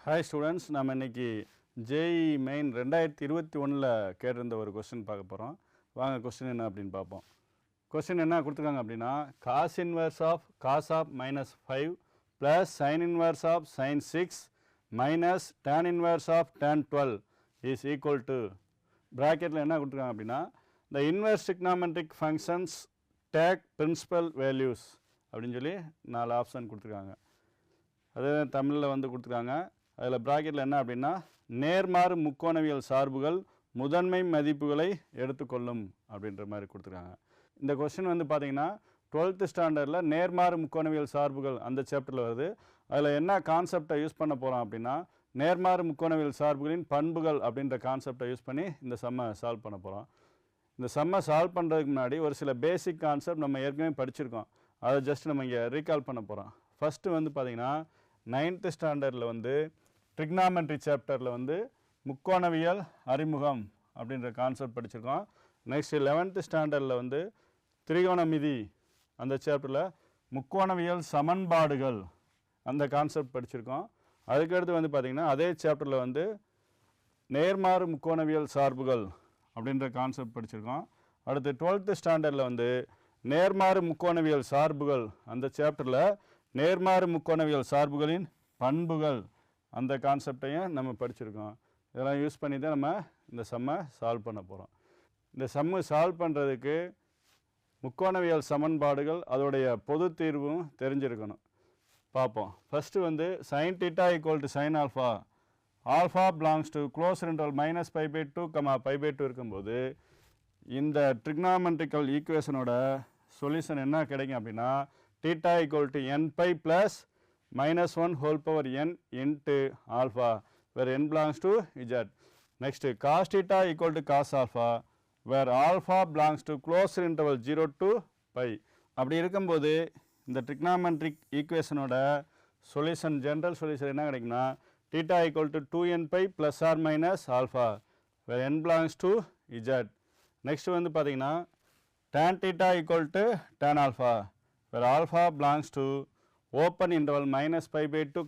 Hi students, நம்ம இன்றைக்கி JE main 2021 கேட்டிருந்த ஒரு கொஸ்டின் பார்க்க போகிறோம். வாங்க கொஸ்டின் என்ன அப்படின்னு பார்ப்போம். கொஸ்டின் என்ன கொடுத்துருக்காங்க அப்படின்னா, cos inverse of cos of -5 plus sine inverse of sine 6 minus tan inverse of tan 12 is equal to ப்ராக்கெட்டில் என்ன கொடுத்துருக்காங்க அப்படின்னா, the inverse trigonometric functions take principal values அப்படின்னு சொல்லி 4 ஆப்ஷன் கொடுத்துருக்காங்க. அது தமிழில் வந்து கொடுத்துருக்காங்க. அதில் ப்ராக்கெட்டில் என்ன அப்படின்னா, நேர்மாறு முக்கோணவியல் சார்புகள் முதன்மை மதிப்புகளை எடுத்துக்கொள்ளும் அப்படின்ற மாதிரி கொடுத்துருக்காங்க. இந்த கொஸ்டின் வந்து பார்த்திங்கன்னா 12th ஸ்டாண்டர்டில் நேர்மாறு முக்கோணவியல் சார்புகள் அந்த சாப்டரில் வருது. அதில் என்ன கான்செப்டை யூஸ் பண்ண போகிறோம் அப்படின்னா, நேர்மாறு முக்கோணவியல் சார்புகளின் பண்புகள் அப்படின்ற கான்செப்டை யூஸ் பண்ணி இந்த சம்மை சால்வ் பண்ண போகிறோம். இந்த சம்மை சால்வ் பண்ணுறதுக்கு முன்னாடி ஒரு சில பேசிக் கான்செப்ட் நம்ம ஏற்கனவே படிச்சிருக்கோம். அதை ஜஸ்ட் நம்ம இங்கே ரீகால் பண்ண போகிறோம். ஃபஸ்ட்டு வந்து பார்த்திங்கன்னா 9th ஸ்டாண்டர்டில் வந்து ட்ரிக்னாமெட்ரி சாப்டரில் வந்து முக்கோணவியல் அறிமுகம் அப்படின்ற கான்செப்ட் படிச்சிருக்கோம். நெக்ஸ்ட் 11th ஸ்டாண்டர்டில் வந்து திரிகோணமிதி அந்த சாப்டரில் முக்கோணவியல் சமன்பாடுகள் அந்த கான்செப்ட் படிச்சிருக்கோம். அதுக்கடுத்து வந்து பார்த்திங்கன்னா அதே சாப்டரில் வந்து நேர்மாறு முக்கோணவியல் சார்புகள் அப்படின்ற கான்செப்ட் படிச்சிருக்கோம். அடுத்து 12th ஸ்டாண்டர்டில் வந்து நேர்மாறு முக்கோணவியல் சார்புகள் அந்த சாப்டரில் நேர்மாறு முக்கோணவியல் சார்புகளின் பண்புகள் அந்த கான்செப்டையும் நம்ம படிச்சிருக்கோம். இதெல்லாம் யூஸ் பண்ணி தான் நம்ம இந்த சம்மை சால்வ் பண்ண போகிறோம். இந்த சம்மை சால்வ் பண்ணுறதுக்கு முக்கோணவியல் சமன்பாடுகள் அதோடைய பொது தீர்வும் தெரிஞ்சிருக்கணும். பார்ப்போம். ஃபஸ்ட்டு வந்து sin θ = sin alpha, alpha belongs to closed interval -π/2, π/2 இருக்கும்போது இந்த ட்ரிக்னாமெட்ரிக்கல் ஈக்குவேஷனோட சொல்யூஷன் என்ன கிடைக்கும் அப்படின்னா, θ = nπ + -1 whole power n into alpha where n belongs to z. Next cos θ = cos alpha where alpha belongs to closed interval 0 to π. அப்படி இருக்கும்போது இந்த trigonometric equationோட solution general solution என்ன கிடைக்குன்னா, θ = 2nπ + or minus alpha where n belongs to z. Next வந்து பார்த்தீங்கன்னா tan θ = tan alpha where alpha belongs to open interval -π/2,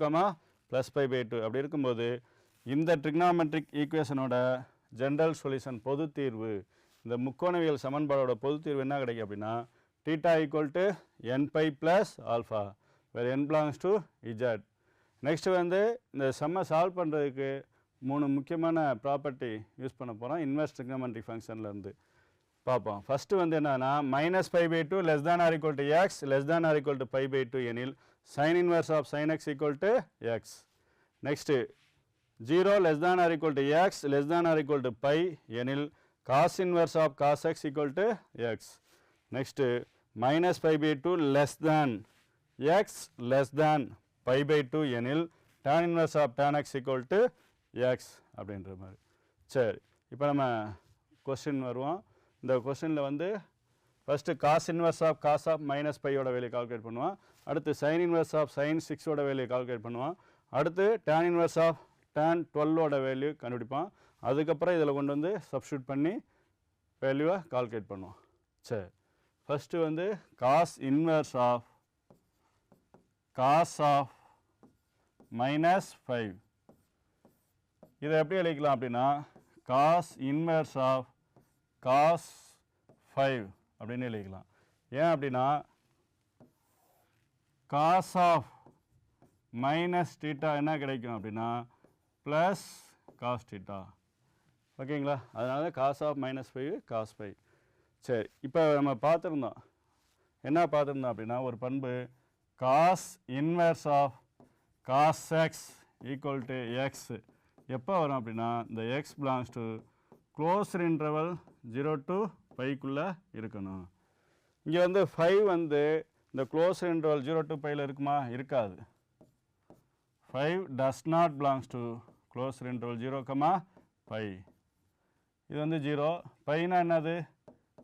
+π/2. அப்படி இருக்கும்போது இந்த trigonometric ஈக்குவேஷனோட general solution பொது தீர்வு, இந்த முக்கோணவியல் சமன்பாடோட பொது தீர்வு என்ன கிடைக்கும் அப்படின்னா, θ = nπ + ஆல்ஃபா வேறு n belongs to z. Next வந்து இந்த சம்மை சால்வ் பண்ணுறதுக்கு 3 முக்கியமான ப்ராப்பர்ட்டி யூஸ் பண்ண போகிறோம் இன்வெர்ஸ் ட்ரிக்னாமெட்ரிக் ஃபங்க்ஷன்லேருந்து பார்ப்போம். ஃபஸ்ட்டு வந்து என்னன்னா, -π/2 less than or equal to x less than or equal to π/2 எனில் sin inverse of sin x equal to x. Next 0 less than or equal to x less than or equal to π எனில் cos inverse of cos x equal to x. Next -π/2 less than x less than π/2 எனில் tan inverse of tan x equal to x அப்படின்ற மாதிரி. சரி, இப்போ நம்ம question வருவோம். இந்த கொஸ்டினில் வந்து first cos inverse of cos of -π value calculate பண்ணுவோம். அடுத்து sine inverse of sine 6 value calculate பண்ணுவோம். அடுத்து tan inverse of tan 12 value கண்டுபிடிப்போம். அதுக்கப்புறம் இதில் கொண்டு வந்து சப்ஸ்டியூட் பண்ணி வேல்யூவை கால்குலேட் பண்ணுவோம். சரி, ஃபஸ்ட்டு வந்து காஸ் இன்வர்ஸ் ஆஃப் -5 இதை எப்படி எழுதிக்கலாம் அப்படின்னா, காஸ் இன்வர்ஸ் ஆஃப் cos 5 அப்படின்னு எழுதிக்கலாம். ஏன் அப்படின்னா cos of -θ என்ன கிடைக்கும் அப்படின்னா ப்ளஸ் cos θ. ஓகேங்களா? அதனால cos of -5 cos 5. சரி, இப்போ நம்ம பார்த்துருந்தோம் என்ன பார்த்துருந்தோம் அப்படின்னா, ஒரு பண்பு cos inverse of cos x equal to x எப்போ வரும் அப்படின்னா, இந்த x belongs to closed interval 0 to πக்குள்ளே இருக்கணும். இங்கே வந்து 5 வந்து இந்த க்ளோஸ்ட் இன்டர்வல் 0 to πயில் இருக்குமா? இருக்காது. 5 does not belongs to closed interval 0, π. இது வந்து 0, πனா என்னது?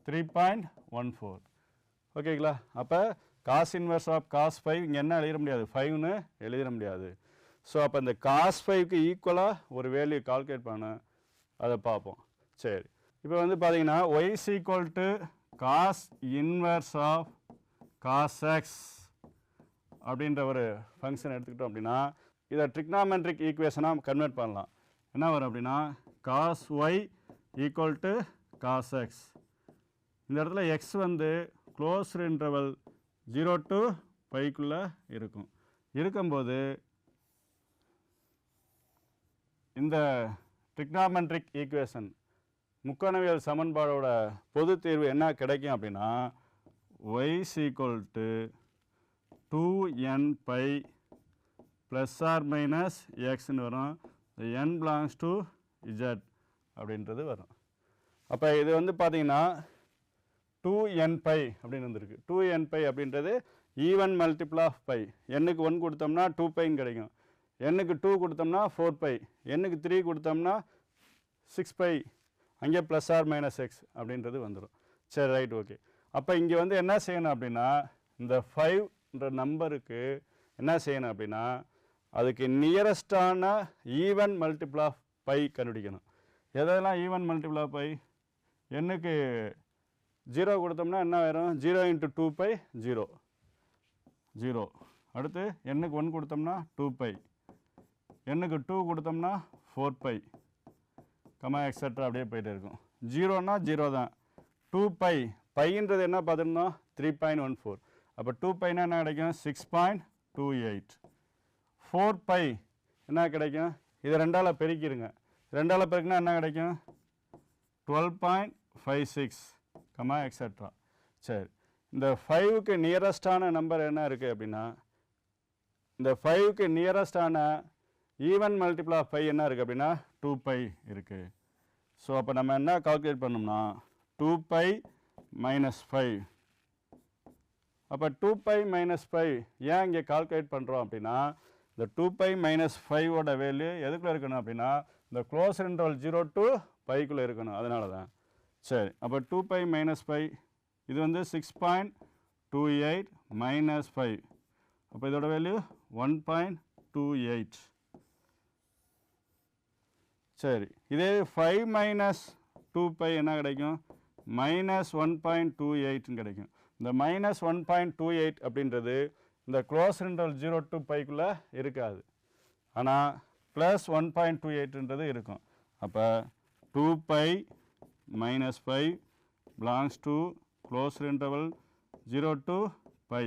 3.14. ஓகேங்களா? அப்போ காஸ் இன்வர்ஸ் ஆஃப் காஸ் 5 இங்கே என்ன எழுதிட முடியாது? 5ன்னு எழுதிட முடியாது. ஸோ அப்போ இந்த காஸ் 5க்கு ஈக்குவலாக ஒரு வேல்யூ கால்குலேட் பண்ண அதை பார்ப்போம். சரி, இப்போ வந்து பார்த்தீங்கன்னா y = cos inverse of cos x அப்படின்ற ஒரு ஃபங்க்ஷன் எடுத்துக்கிட்டோம் அப்படின்னா, இதை ட்ரிக்னாமெட்ரிக் ஈக்குவேஷனாக கன்வெர்ட் பண்ணலாம். என்ன வரும் அப்படின்னா cos y equal to cos x. இந்த இடத்துல x வந்து க்ளோஸ்டு இன்டர்வல் 0 to பைக்குள்ளே இருக்கும்போது இந்த ட்ரிக்னாமெட்ரிக் ஈக்குவேஷன் முக்கோணவியல் சமன்பாடோட பொது தீர்வு என்ன கிடைக்கும் அப்படின்னா y equal to 2n pi plus R minus எக்ஸ்ன்னு வரும். n பிலாங்ஸ் டு z அப்படின்றது வரும். அப்போ இது வந்து பார்த்தீங்கன்னா 2n பை அப்படின்னு வந்துருக்கு. 2n பை அப்படின்றது ஈவன் மல்டிபிள் ஆஃப் பை. எண்ணுக்கு 1 கொடுத்தோம்னா 2 பைன்னு கிடைக்கும். எண்ணுக்கு 2 கொடுத்தோம்னா 4 பை. எண்ணுக்கு 3 கொடுத்தோம்னா 6 பை. அங்கே ப்ளஸ் ஆர் மைனஸ் எக்ஸ் அப்படின்றது வந்துடும். சரி, ரைட், ஓகே. அப்போ இங்கே வந்து என்ன செய்யணும் அப்படின்னா இந்த 5ன்ற நம்பருக்கு என்ன செய்யணும் அப்படின்னா அதுக்கு நியரஸ்டான ஈவன் மல்டிபிள் ஆஃப் பை கண்டுபிடிக்கணும். எதெல்லாம் ஈவன் மல்டிபிள் ஆஃப் பை? எண்ணுக்கு 0 கொடுத்தோம்னா என்ன வரும்? 0 × 2 பை 0 0. அடுத்து எண்ணுக்கு 1 கொடுத்தோம்னா 2 பை. எண்ணுக்கு 2 கொடுத்தோம்னா 4 பை கமா எக்ஸட்ரா அப்படியே போயிட்டே இருக்கும். 0னா 0 தான். 2 பை பைன்றது என்ன பார்த்துருந்தோம்? 3.14. அப்போ 2 பைனா என்ன கிடைக்கும்? 6.28. 4 பை என்ன கிடைக்கும்? இதை 2ஆல் பெருக்கிடுங்க. 2ஆல் பெருக்கினா என்ன கிடைக்கும்? 12.56 கமா எக்ஸட்ரா. சரி, இந்த 5க்கு நியரஸ்டான நம்பர் என்ன இருக்குது அப்படின்னா இந்த 5க்கு நியரஸ்டான ஈவன் மல்டிபிள் ஆஃப் பை என்ன இருக்குது அப்படின்னா 2 பை இருக்குது. ஸோ அப்போ நம்ம என்ன கால்குலேட் பண்ணோம்னா 2 பை மைனஸ் 5. அப்போ 2 பை மைனஸ் 5 ஏன் இங்கே கால்குலேட் பண்ணுறோம் அப்படின்னா இந்த 2 பை மைனஸ் 5ஓட வேல்யூ எதுக்குள்ளே இருக்கணும் அப்படின்னா இந்த க்ளோஸ் இன்டர்வல் 0 to பைக்குள்ளே இருக்கணும். அதனால தான். சரி, அப்போ 2 பை மைனஸ் 5 இது வந்து 6.28 மைனஸ் 5. அப்போ இதோட வேல்யூ 1.28. சரி, இதே 5 மைனஸ் 2 பை என்ன கிடைக்கும்? மைனஸ் 1.28 கிடைக்கும். இந்த மைனஸ் 1.28 அப்படின்றது இந்த க்ளோஸ் இன்டர்வல் 0 to பைக்குள்ளே இருக்காது. ஆனால் ப்ளஸ் 1.28ன்றது இருக்கும். அப்போ 2 pi minus 5 belongs to close interval 0 to pi.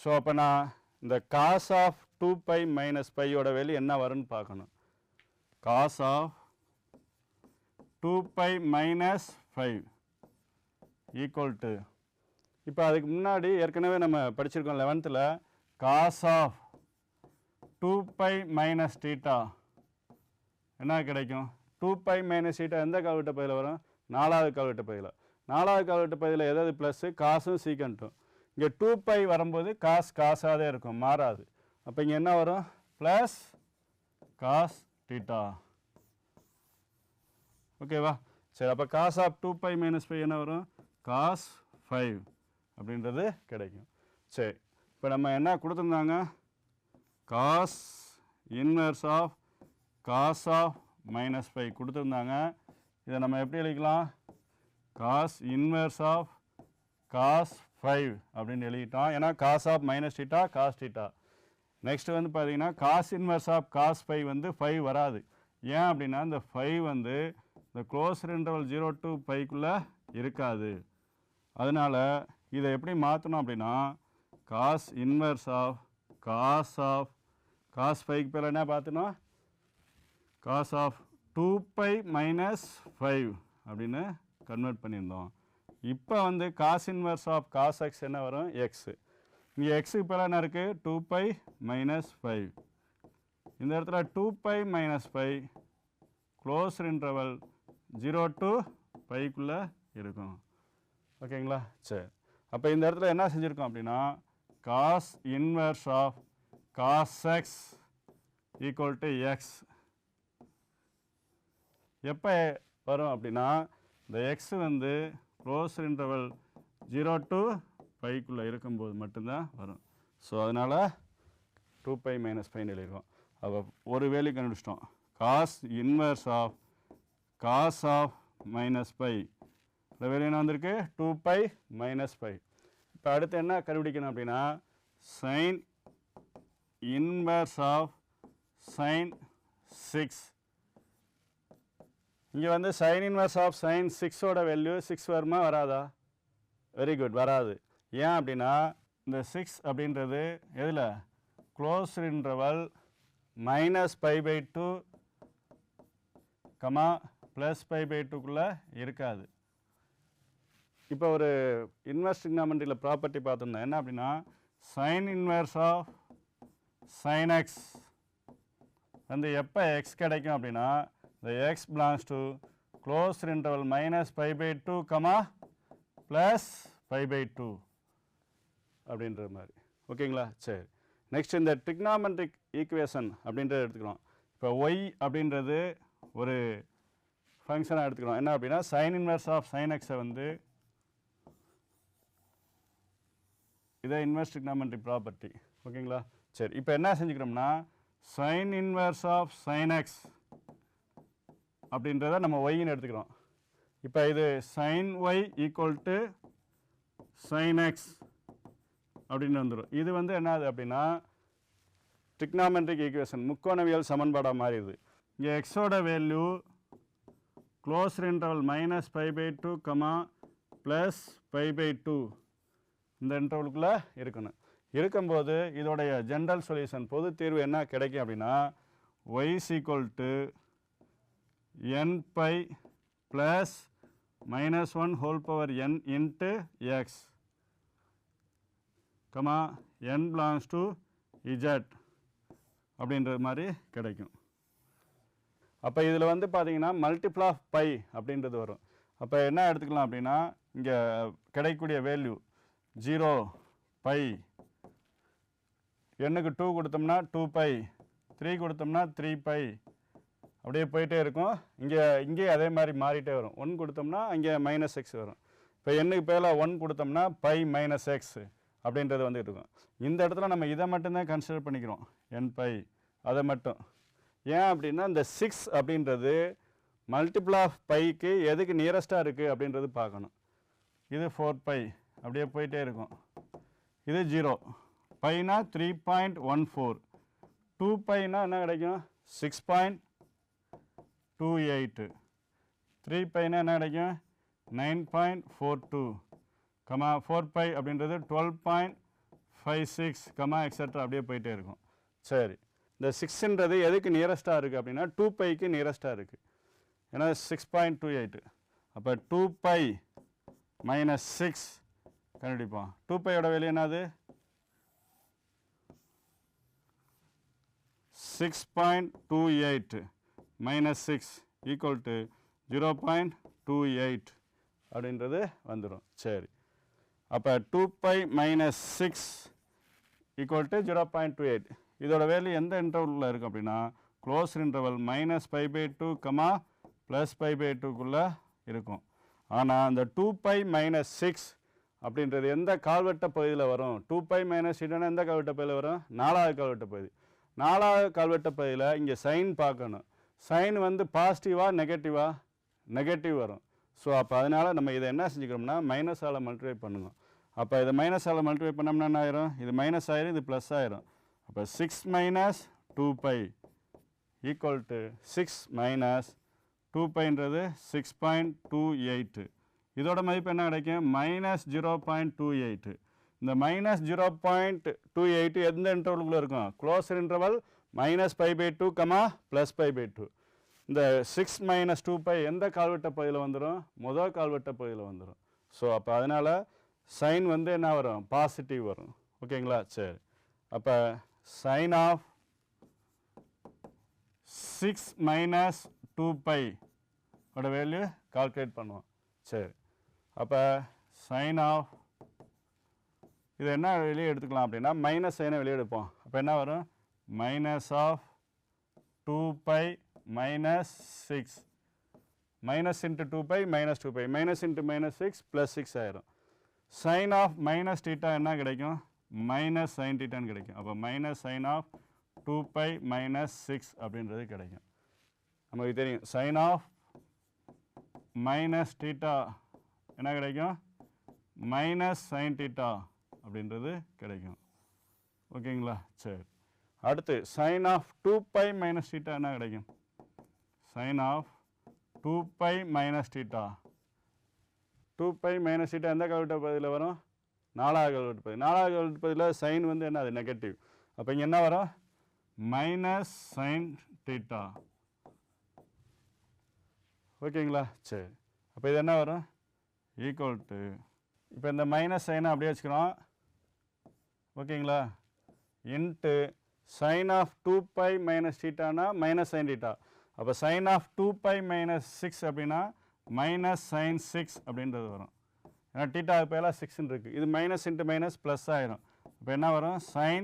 So அப்போ நான் இந்த காஸ் ஆஃப் 2 பை மைனஸ் பையோட வேல்யூ என்ன வரும்னு பார்க்கணும். Cos of 2 pi minus 5 equal to இப்போ அதுக்கு முன்னாடி ஏற்கனவே நம்ம படிச்சிருக்கோம் 11th cos of 2 pi minus theta என்ன கிடைக்கும்? 2 பை மைனஸ் தீட்டா எந்த கால்வெட்டு பகுதியில் வரும்? 4வது கால்வெட்டு பகுதியில். 4வது கால்வெட்டு பகுதியில் எதாவது ப்ளஸ்ஸு காசும் சீக்கண்ட்டும். இங்கே 2 பை வரும்போது காசாகவே இருக்கும், மாறாது. அப்போ இங்கே என்ன வரும்? Plus cos theta. ஓகேவா? சரி, அப்போ காஸ் ஆஃப் 2 பை மைனஸ் 5 என்ன வரும்? காஸ் 5 அப்படின்றது கிடைக்கும். சரி, இப்போ நம்ம என்ன கொடுத்துருந்தாங்க? Cos inverse of cos of minus 5 கொடுத்துருந்தாங்க. இதை நம்ம எப்படி எழுதிக்கலாம்? காஸ் இன்வெர்ஸ் ஆஃப் காஸ் 5 அப்படின்னு எழுதிட்டோம். ஏன்னா cos of minus theta cos theta. Next வந்து பார்த்தீங்கன்னா காஸ் இன்வெர்ஸ் ஆஃப் காஸ் 5 வந்து 5 வராது. ஏன் அப்படின்னா இந்த 5 வந்து இந்த க்ளோஸ்டு இன்டர்வல் 0 to பைக்குள்ளே இருக்காது. அதனால் இதை எப்படி மாற்றணும் அப்படின்னா காஸ் இன்வெர்ஸ் ஆஃப் காஸ் 5க்கு பேர் என்ன பார்த்தணும்? காஸ் ஆஃப் 2 பை மைனஸ் 5 அப்படின்னு கன்வெர்ட் பண்ணியிருந்தோம். இப்போ வந்து cos inverse of cos x என்ன வரும்? எக்ஸு. இங்கே எக்ஸுக்கு பேர் என்ன இருக்குது? 2 பை மைனஸ் 5. இந்த இடத்துல 2 pi minus 5 closed interval 0 to பைக்குள்ளே இருக்கும். ஓகேங்களா? சரி, அப்போ இந்த இடத்துல என்ன செஞ்சுருக்கோம் அப்படின்னா cos inverse of cos x equal to x எப்போ வரும் அப்படின்னா இந்த எக்ஸ் வந்து க்ளோஸ்டு இன்டர்வல் 0 to பைக்குள்ளே இருக்கும்போது மட்டும்தான் வரும். ஸோ அதனால் 2 பை மைனஸ் 5 எழுதிருக்கோம். அப்போ ஒரு வேல்யூ கண்டுபிடிச்சிட்டோம். Cos inverse of cos of minus 5 இந்த வேல்யூ என்ன வந்திருக்கு? 2 பை மைனஸ் 5. இப்போ அடுத்து என்ன கண்டுபிடிக்கணும் அப்படின்னா சைன் இன்வர்ஸ் ஆஃப் சைன் 6. இங்கே வந்து சைன் இன்வர்ஸ் ஆஃப் சைன் 6ஓட வேல்யூ 6 வருமா வராதா? வெரி குட், வராது. ஏன் அப்படின்னா இந்த 6 அப்படின்றது எதில் க்ளோஸ்டு இன்டர்வல் -π/2 +π/2க்குள்ளே இருக்காது. இப்போ ஒரு இன்வெர்ஸ் ட்ரிக்னாமெட்ரியில் ப்ராப்பர்ட்டி பார்த்துருந்தோம். என்ன அப்படின்னா sine inverse of sine X வந்து எப்போ எக்ஸ் கிடைக்கும் அப்படின்னா இந்த X belongs to closed interval -π/2 +π/2 அப்படின்ற மாதிரி. ஓகேங்களா? சரி, நெக்ஸ்ட் இந்த ட்ரிக்னாமெட்ரிக் ஈக்குவேஷன் அப்படின்றத எடுத்துக்கிறோம். இப்போ ஒய் அப்படின்றது ஒரு ஃபங்க்ஷனாக எடுத்துக்கிறோம். என்ன அப்படின்னா சைன் இன்வெர்ஸ் ஆஃப் சைன் எக்ஸை வந்து இதை இன்வெர்ஸ் ட்ரிக்னாமெட்ரிக் ப்ராப்பர்ட்டி. ஓகேங்களா? சரி, இப்போ என்ன செஞ்சுக்கிறோம்னா sine inverse of sine X அப்படின்றத நம்ம ஒய்ன்னு எடுத்துக்கிறோம். இப்போ இது sine Y equal to sine X அப்படின்னு வந்துடும். இது வந்து என்னது அப்படின்னா ட்ரிக்னாமெட்ரிக் ஈக்குவேஷன் முக்கோணவியல் சமன்பாடாக மாறிடுது. இங்கே எக்ஸோட வேல்யூ க்ளோஸ்டு இன்டர்வல் -π/2 +π/2 இந்த இன்டர்வலுக்குள்ளே இருக்கணும். இருக்கும்போது இதோடைய ஜென்ரல் சொல்யூஷன் பொது தீர்வு என்ன கிடைக்கும் அப்படின்னா y = n π + -1 n x, n belongs to z அப்படின்றது மாதிரி கிடைக்கும். அப்போ இதில் வந்து பார்த்தீங்கன்னா மல்டிபிள் ஆஃப் பை அப்படின்றது வரும். அப்போ என்ன எடுத்துக்கலாம் அப்படின்னா இங்கே கிடைக்கக்கூடிய வேல்யூ 0 π, எண்ணுக்கு 2 கொடுத்தோம்னா 2π, 3 கொடுத்தோம்னா 3π, அப்படியே போயிட்டே இருக்கும். இங்கே அதே மாதிரி மாறிட்டே வரும். 1 கொடுத்தோம்னா அங்கே -x வரும். இப்போ எண்ணுக்கு பதிலாக 1 கொடுத்தோம்னா π - x அப்படின்றது வந்துட்டு இருக்கும். இந்த இடத்துல நம்ம இதை மட்டும்தான் கன்சிடர் பண்ணிக்கிறோம், nπ அதை மட்டும். ஏன் அப்படின்னா இந்த 6 அப்படின்றது மல்டிபிள் ஆஃப் பைக்கு எதுக்கு நியரஸ்ட்டாக இருக்குது அப்படின்றது பார்க்கணும். இது 4π அப்படியே போயிட்டே இருக்கும். இது 0 பைனா 3.14, 2πனா என்ன கிடைக்கும் 6.28, 3πனா என்ன கிடைக்கும் 9.42, 4π அப்படின்றது 12.56, எக்ஸெட்ரா அப்படியே போயிட்டே இருக்கும். சரி, இந்த 6ன்றது எதுக்கு நியரஸ்ட்டாக இருக்குது அப்படின்னா 2πக்கு நியரஸ்ட்டாக இருக்குது. ஏன்னா 6.28. அப்போ 2π - 6 கண்டுபிடிப்போம். 2πயோட வேல்யூ என்னது 6.28 - 6 = 0.28 அப்படின்றது வந்துடும். சரி, அப்போ 2π - 6 = 0.28. இதோட வேல்யூ எந்த இன்டர்வலில் இருக்குது அப்படின்னா க்ளோஸ்டு இன்டர்வல் -π/2 +π/2க்குள்ளே இருக்கும். ஆனால் அந்த 2π - 6 அப்படின்றது எந்த கால்வட்ட பகுதியில் வரும்? 2π - θ எந்த கால்வட்ட பகுதியில் வரும்? 4வது கால்வட்ட பகுதி. 4வது கால்வட்ட பகுதியில் இங்கே சைன் பார்க்கணும். சைன் வந்து பாசிட்டிவா நெகட்டிவா? நெகட்டிவ் வரும். ஸோ அப்போ அதனால் நம்ம இதை என்ன செஞ்சுக்கிறோம்னா மைனஸால் மல்டிப்ளை பண்ணுங்க. அப்போ இதை மைனஸால் மல்டிப்ளை பண்ணோம்னா என்ன ஆயிரும்? இது மைனஸ் ஆயிரும், இது ப்ளஸ் ஆயிரும். அப்போ 6 - 2π = 6 - 2πன்றது 6.28. இதோட மதிப்பு என்ன கிடைக்கும்? -0.28. இந்த -0.28 எந்த இன்டர்வலுக்குள்ளே இருக்கும்? Closed interval -π/2 +π/2. இந்த 6 - 2π எந்த கால்வட்ட பகுதியில் வந்துடும்? முதல் கால்வட்ட பகுதியில் வந்துடும். ஸோ அப்போ அதனால் சைன் வந்து என்ன வரும்? பாசிட்டிவ் வரும். ஓகேங்களா? சரி, அப்போ சைன் ஆஃப் 6 - 2π ஓட வேல்யூ கால்குலேட் பண்ணுவோம். சரி, அப்போ சைன் ஆஃப் இது என்ன வெளியே எடுத்துக்கலாம் அப்படின்னா மைனஸ் சைனை வெளியே எடுப்போம். அப்போ என்ன வரும்? -2π - 6 -2π -2π -6 +6 ஆயிரும். சைன் ஆஃப் -θ என்ன கிடைக்கும்? -sin θ கிடைக்கும். அப்போ -sin ஆஃப் 2π - 6 அப்படின்றது கிடைக்கும். நமக்கு தெரியும் சைன் ஆஃப் -θ என்ன கிடைக்கும்? -sin θ அப்படின்றது கிடைக்கும். ஓகேங்களா? சரி, அடுத்து sin of 2 pi minus theta என்ன கிடைக்கும்? sin of 2 pi minus theta. 2 pi minus theta எந்த கல்வெட்டு பகுதியில் வரும்? 4வது கல்வெட்டு பகுதி. 4வது கல்வெட்டு பகுதியில் sin வந்து என்ன? அது நெகட்டிவ். அப்போ இங்கே என்ன வரும்? Minus sin theta. ஓகேங்களா? சரி, அப்போ இது என்ன வரும்? ஈக்குவல் டு, இப்போ இந்த மைனஸ் சைனை அப்படியே வச்சுக்கிறோம். ஓகேங்களா? Into sin of 2 pi minus theta minus sin theta. அப்போ sin of 2 pi minus 6 அப்படின்னா minus sin 6 அப்படின்றது வரும். ஏன்னா theta பதிலாக 6 இருக்கு. இது மைனஸ் இன்ட்டு மைனஸ் ப்ளஸ் ஆயிரும். இப்போ என்ன வரும்? sin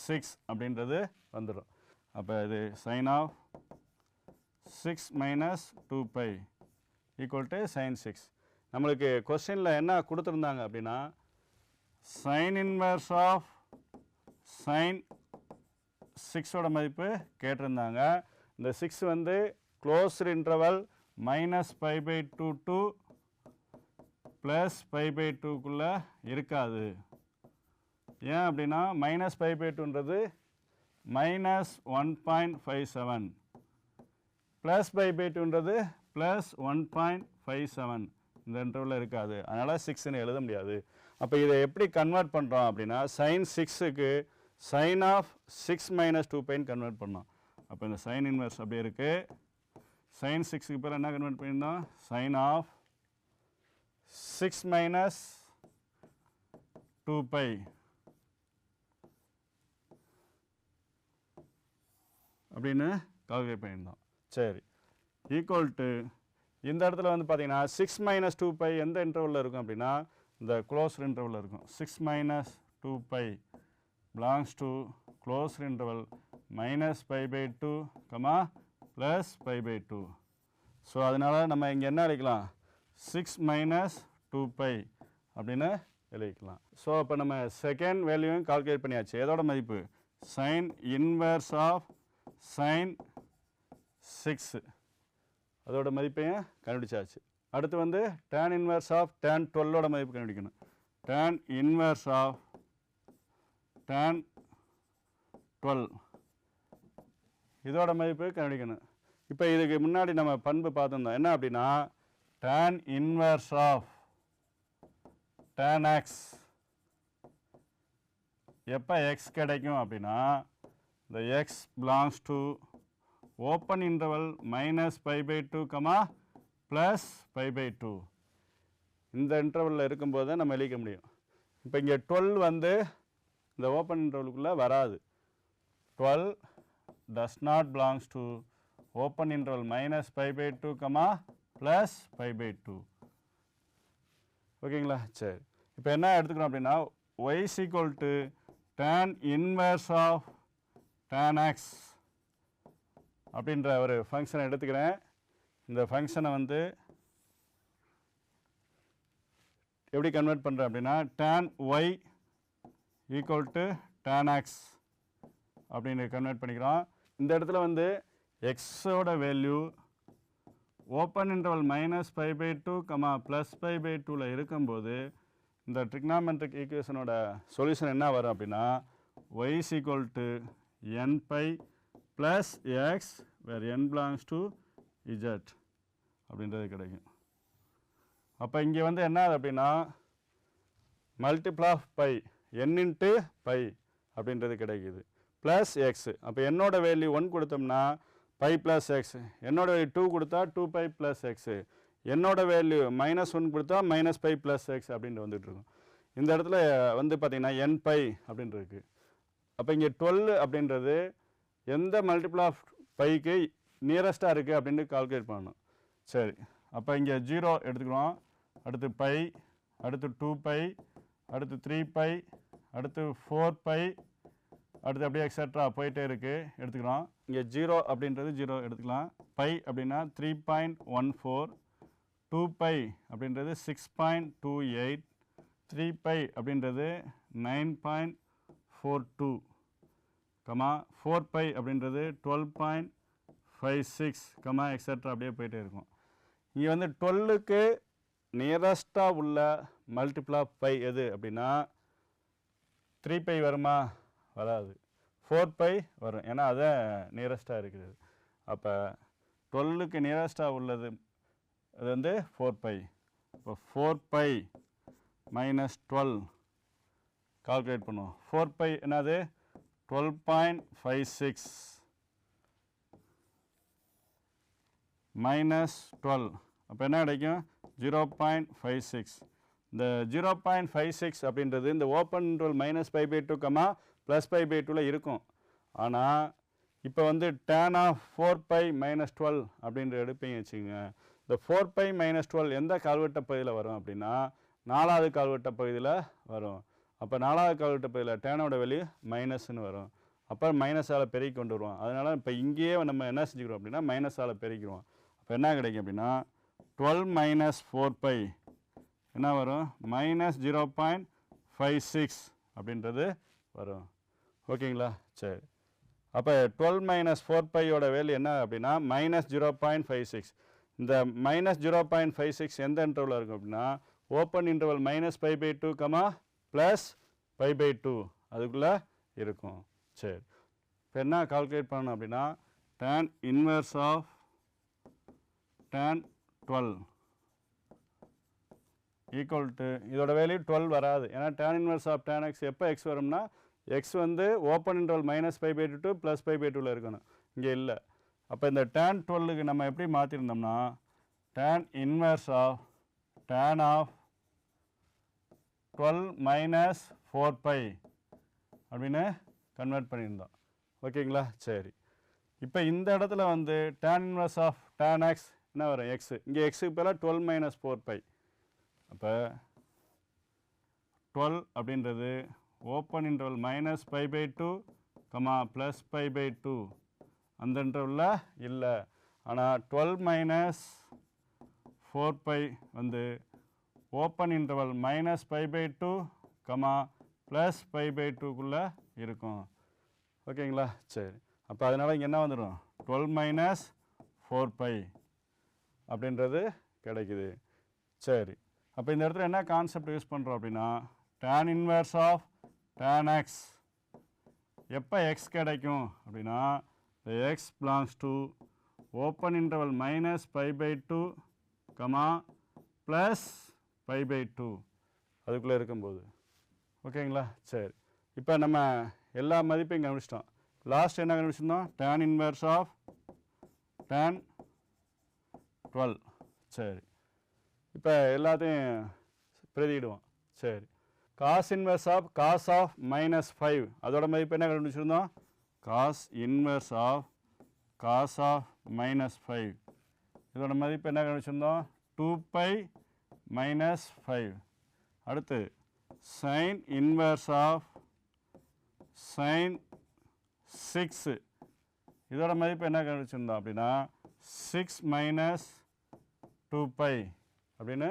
6 அப்படின்றது வந்துடும். அப்போ இது sin of 6 minus 2 pi equal to sin 6. நம்மளுக்கு கொஸ்டினில் என்ன கொடுத்துருந்தாங்க அப்படின்னா sin inverse of sin 6ஓட மதிப்பு கேட்டிருந்தாங்க. இந்த 6 வந்து closed interval minus pi pi 2 to plus pi pi 2க்குள்ளே இருக்காது. ஏன் அப்படின்னா மைனஸ் பை பை 2ன்றது மைனஸ் 1.57, ப்ளஸ் பை பை 2ன்றது ப்ளஸ் 1.57, இந்த இன்டர்வலில் இருக்காது. அதனால் 6ன்னு எழுத முடியாது. அப்போ இதை எப்படி கன்வெர்ட் பண்ணுறோம் அப்படின்னா sin 6க்கு sin of 6 minus 2 pi convert பண்ணோம். அப்போ இந்த sin இன்வெர்ஸ் அப்படியே இருக்குது. sin 6க்கு பேர் என்ன கன்வெர்ட் பண்ணியிருந்தோம்? sin of 6 minus 2 pi அப்படின்னு கால்குலேட் பண்ணியிருந்தோம். சரி, ஈக்குவல் டு இந்த இடத்துல வந்து பார்த்தீங்கன்னா 6 minus 2 pi எந்த இன்டர்வலில் இருக்கும் அப்படின்னா இந்த க்ளோஸ்டு இன்டர்வலில் இருக்கும். 6 minus 2 pi belongs to closed interval minus pi by 2, plus pi by 2. So அதனால் நம்ம இங்கே என்ன எழுதிக்கலாம்? 6 minus 2 pi அப்படின்னு எழுதிக்கலாம். ஸோ அப்போ நம்ம செகண்ட் வேல்யூவும் கால்குலேட் பண்ணியாச்சு. எதோட மதிப்பு? sin inverse of sin 6 அதோட மதிப்பையும் கண்டுபிடிச்சாச்சு. அடுத்து வந்து tan inverse of tan 12ஓட மதிப்பு கண்டுபிடிக்கணும். tan inverse of tan 12 இதோட மதிப்பு கண்டுபிடிக்கணும். இப்போ இதுக்கு முன்னாடி நம்ம பண்பு பார்த்துருந்தோம். என்ன அப்படின்னா tan inverse of tan x எப்போ x கிடைக்கும் அப்படின்னா the x belongs to open interval minus pi by 2, plus pi by 2. இந்த இன்டர்வலில் இருக்கும்போது தான் நம்ம எழுதிக்க முடியும். இப்போ இங்கே 12 வந்து இந்த ஓப்பன் இன்டர்வலுக்குள்ளே வராது. 12 does not belongs to open interval minus pi by 2, plus pi by 2. ஓகேங்களா? சரி, இப்போ என்ன எடுத்துக்கிறோம் அப்படின்னா y is equal to tan inverse of tan x அப்படின்ற ஒரு ஃபங்க்ஷனை எடுத்துக்கிறேன். இந்த ஃபங்க்ஷனை வந்து எப்படி கன்வெர்ட் பண்ணுறேன் அப்படின்னா tan y equal to tan x அப்படின்னு கன்வெர்ட் பண்ணிக்கிறோம். இந்த இடத்துல வந்து எக்ஸோட value open interval minus pi pi 2, plus pi pi 2ல் இருக்கும்போது இந்த ட்ரிக்னாமெட்ரிக் ஈக்குவேஷனோட சொல்யூஷன் என்ன வரும் அப்படின்னா y is equal to n pi plus x where n belongs to z அப்படின்றது கிடைக்கும். அப்போ இங்கே வந்து என்ன அப்படின்னா multiple of pi n into pi அப்படின்றது கிடைக்குது ப்ளஸ் எக்ஸு. அப்போ என்னோட வேல்யூ 1 கொடுத்தோம்னா பை ப்ளஸ் எக்ஸ், என்னோட வேல்யூ 2 கொடுத்தா 2 பை ப்ளஸ் எக்ஸு, என்னோட வேல்யூ -1 கொடுத்தா மைனஸ் பை ப்ளஸ் எக்ஸ் அப்படின்ட்டு வந்துட்டுருக்கும். இந்த இடத்துல வந்து பார்த்திங்கன்னா n பை அப்படின்ட்டு இருக்குது. அப்போ இங்கே 12 அப்படின்றது எந்த மல்டிபிள் ஆஃப் பைக்கு நியரஸ்ட்டாக இருக்குது அப்படின்ட்டு கால்குலேட் பண்ணணும். சரி, அப்போ இங்கே 0 எடுத்துக்கிறோம், அடுத்து பை, அடுத்து 2 பை, அடுத்து 3 பை, அடுத்து 4 பை, அடுத்து அப்படியே எக்ஸட்ரா போயிட்டே இருக்குது எடுத்துக்கிறோம். இங்கே 0 அப்படின்றது 0 எடுத்துக்கலாம். பை அப்படின்னா 3.14, 2 பை அப்படின்றது 6.28, 3 பை அப்படின்றது 9.42, 4 பை அப்படின்றது 12.56, எக்ஸட்ரா அப்படியே போயிட்டே இருக்கும். இங்கே வந்து 12க்கு நியரஸ்ட்டாக உள்ள மல்டிபிள் ஆஃப் பை எது அப்படின்னா 3 பை வருமா? வராது. 4 பை வரும், ஏன்னா அதான் நியரஸ்ட்டாக இருக்குது. அப்போ 12க்கு நியரஸ்ட்டாக உள்ளது அது வந்து 4 பை. இப்போ 4 பை மைனஸ் 12 கால்குலேட் பண்ணுவோம். 4 பை என்னது 12.56 மைனஸ் 12, அப்போ என்ன கிடைக்கும் 0.56. இந்த 0.56 அப்படின்றது இந்த ஓப்பன் இன்டர்வல் -π/2 ப்ளஸ் π/2ல இருக்கும். ஆனால் இப்போ வந்து tan ஆஃப் 4 பை மைனஸ் 12 அப்படின்ற எடுப்பீங்க வச்சுக்கோங்க. இந்த 4 பை மைனஸ் 12 எந்த கால்வட்ட பகுதியில் வரும் அப்படின்னா 4வது கால்வட்ட பகுதியில் வரும். அப்போ 4வது கால்வட்ட பகுதியில் டேனோட வேல்யூ மைனஸ்ன்னு வரும். அப்போ மைனஸால் பெருக்கி கொண்டு வருவோம். அதனால் இப்போ இங்கேயே நம்ம என்ன செஞ்சுக்கிறோம் அப்படின்னா மைனஸால் பெருக்கிடுவோம். அப்போ என்ன கிடைக்கும் அப்படின்னா 12 மைனஸ் 4 பை என்ன வரும் -0.56 அப்படின்றது வரும். ஓகேங்களா? சரி, அப்போ 12 மைனஸ் 4 பையோட வேல்யூ என்ன அப்படின்னா -0.56. இந்த -0.56 எந்த இன்டர்வலில் இருக்கும் அப்படின்னா ஓப்பன் இன்டர்வல் -π/2 ப்ளஸ் π/2 அதுக்குள்ளே இருக்கும். சரி, இப்போ என்ன கால்குலேட் பண்ணணும் அப்படின்னா tan inverse of tan 12 equal to இதோட வேல்யூ 12 வராது. ஏன்னா tan inverse of tan x எப்போ x வரும்னா x வந்து ஓப்பன் இன்டர்வல் -π/2 ப்ளஸ் π/2ல இருக்கணும், இங்கே இல்லை. அப்போ இந்த tan 12க்கு நம்ம எப்படி மாற்றிருந்தோம்னா tan inverse of tan of 12 minus 4 pi அப்படின்னு கன்வெர்ட் பண்ணியிருந்தோம். ஓகேங்களா? சரி, இப்போ இந்த இடத்துல வந்து tan inverse of tan x என்ன வரும் x, இங்கே எக்ஸுக்கு பதிலாக 12 மைனஸ் 4 பை. அப்போ 12 அப்படின்றது ஓப்பன் இன்டர்வல் -π/2 ப்ளஸ் π/2 அந்த இன்டர்வலில் இல்லை. ஆனால் 12 மைனஸ் 4 பை வந்து ஓப்பன் இன்டர்வல் -π/2 ப்ளஸ் π/2க்குள்ளே இருக்கும். ஓகேங்களா? சரி, அப்போ அதனால் இங்கே என்ன வந்துடும் 12 மைனஸ் 4 பை அப்படின்றது கிடைக்குது. சரி, அப்போ இந்த இடத்துல என்ன கான்செப்ட் யூஸ் பண்ணுறோம் அப்படின்னா tan inverse of tan x எப்போ x கிடைக்கும் அப்படின்னா the x belongs to open interval -π/2 plus π/2 அதுக்குள்ளே இருக்கும்போது. ஓகேங்களா? சரி, இப்போ நம்ம எல்லா மதிப்பையும் கண்டுபிடிச்சிட்டோம். லாஸ்ட் என்ன கண்டுபிடிச்சிருந்தோம் tan இன்வெர்ஸ் ஆஃப் tan 12. சரி, இப்போ எல்லாத்தையும் பிரதியிடுவோம். சரி, cos inverse of cos of -5 அதோட மதிப்பு என்ன கண்டுபிடிச்சிருந்தோம் cos inverse of cos of -5 இதோட மதிப்பு என்ன கண்டுபிடிச்சிருந்தோம் 2 பை -5. அடுத்து sin இன்வெர்ஸ் ஆஃப் sin 6 இதோட மதிப்பு என்ன கண்டுபிடிச்சிருந்தோம் அப்படின்னா 6 மைனஸ் 2 பை அப்படின்னு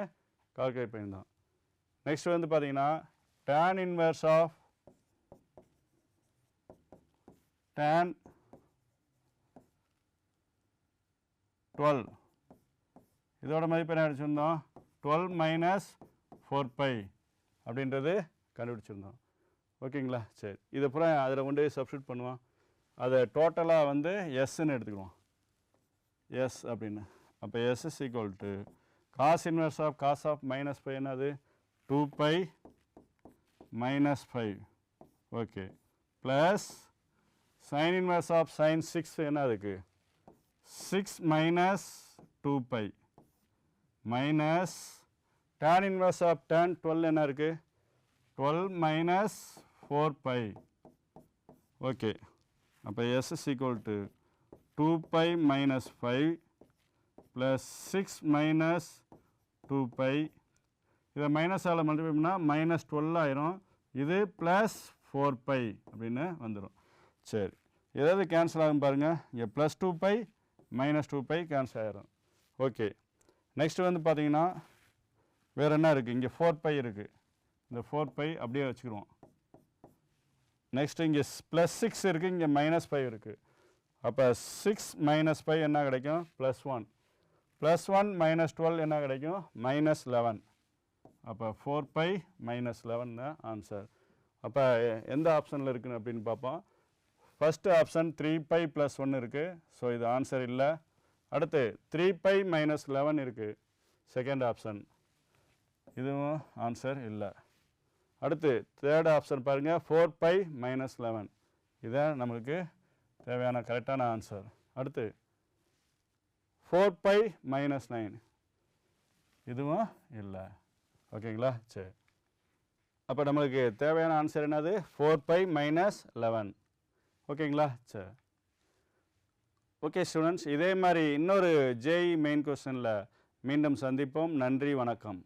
கால்குலேட் பண்ணியிருந்தோம். நெக்ஸ்ட் வந்து பார்த்தீங்கன்னா tan இன்வெர்ஸ் ஆஃப் tan 12 இதோட மதிப்பு என்ன கண்டுபிடிச்சிருந்தோம் 12 மைனஸ் 4 பை அப்படின்றது கண்டுபிடிச்சிருந்தோம். ஓகேங்களா? சரி, இதை பூரா அதில் கொண்டு சப்ஸ்டியூட் பண்ணுவோம். அதை டோட்டலாக வந்து எஸ்ன்னு எடுத்துக்குவோம், எஸ் அப்படின்னு. அப்போ S is equal to cos inverse of cos of -5 என்னது 2 pi -5. Okay, plus sine inverse of sine 6 என்ன அதுக்கு 6 minus 2 pi minus tan inverse of tan 12 என்ன இருக்குது 12 மைனஸ் 4 பை. ஓகே, அப்போ S is equal to 2 pi minus 5 plus 6 minus 2 pi. இதை மைனஸால் multiply பண்ணால் -12 ஆயிரும், இது ப்ளஸ் 4 பை அப்படின்னு வந்துடும். சரி, ஏதாவது கேன்சல் ஆகும் பாருங்கள், இங்கே ப்ளஸ் 2 பை -2 பை கேன்சல் ஆகிரும். ஓகே, நெக்ஸ்ட் வந்து பார்த்தீங்கன்னா வேறு என்ன இருக்குது, இங்கே 4 பை இருக்குது, இந்த 4 பை அப்படியே வச்சுக்கிடுவோம். நெக்ஸ்ட்டு இங்கே ப்ளஸ் 6 இருக்குது, இங்கே -5 இருக்குது. அப்போ 6 - 5 என்ன கிடைக்கும் +1, +1 - 12 என்ன கிடைக்கும் -11. அப்போ 4 பை -11 தான் ஆன்சர். அப்போ எந்த ஆப்ஷனில் இருக்குன்னு அப்படின்னு பார்ப்போம். ஃபஸ்ட்டு ஆப்ஷன் 3π + 1 இருக்குது. ஸோ இது ஆன்சர் இல்லை. அடுத்து 3π - 11 இருக்குது, செகண்ட் ஆப்ஷன், இதுவும் ஆன்சர் இல்லை. அடுத்து தேர்ட் ஆப்ஷன் பாருங்கள், 4π - 11, இதான் நமக்கு தேவையான கரெக்டான ஆன்சர். அடுத்து 4π - 9, இதுவும் இல்லை. ஓகேங்களா? சரி, அப்போ நம்மளுக்கு தேவையான ஆன்சர் என்னது? 4π - 11. ஓகேங்களா? சரி, ஓகே ஸ்டூடெண்ட்ஸ், இதே மாதிரி இன்னொரு JEE மெயின் கொஸ்டினில் மீண்டும் சந்திப்போம். நன்றி, வணக்கம்.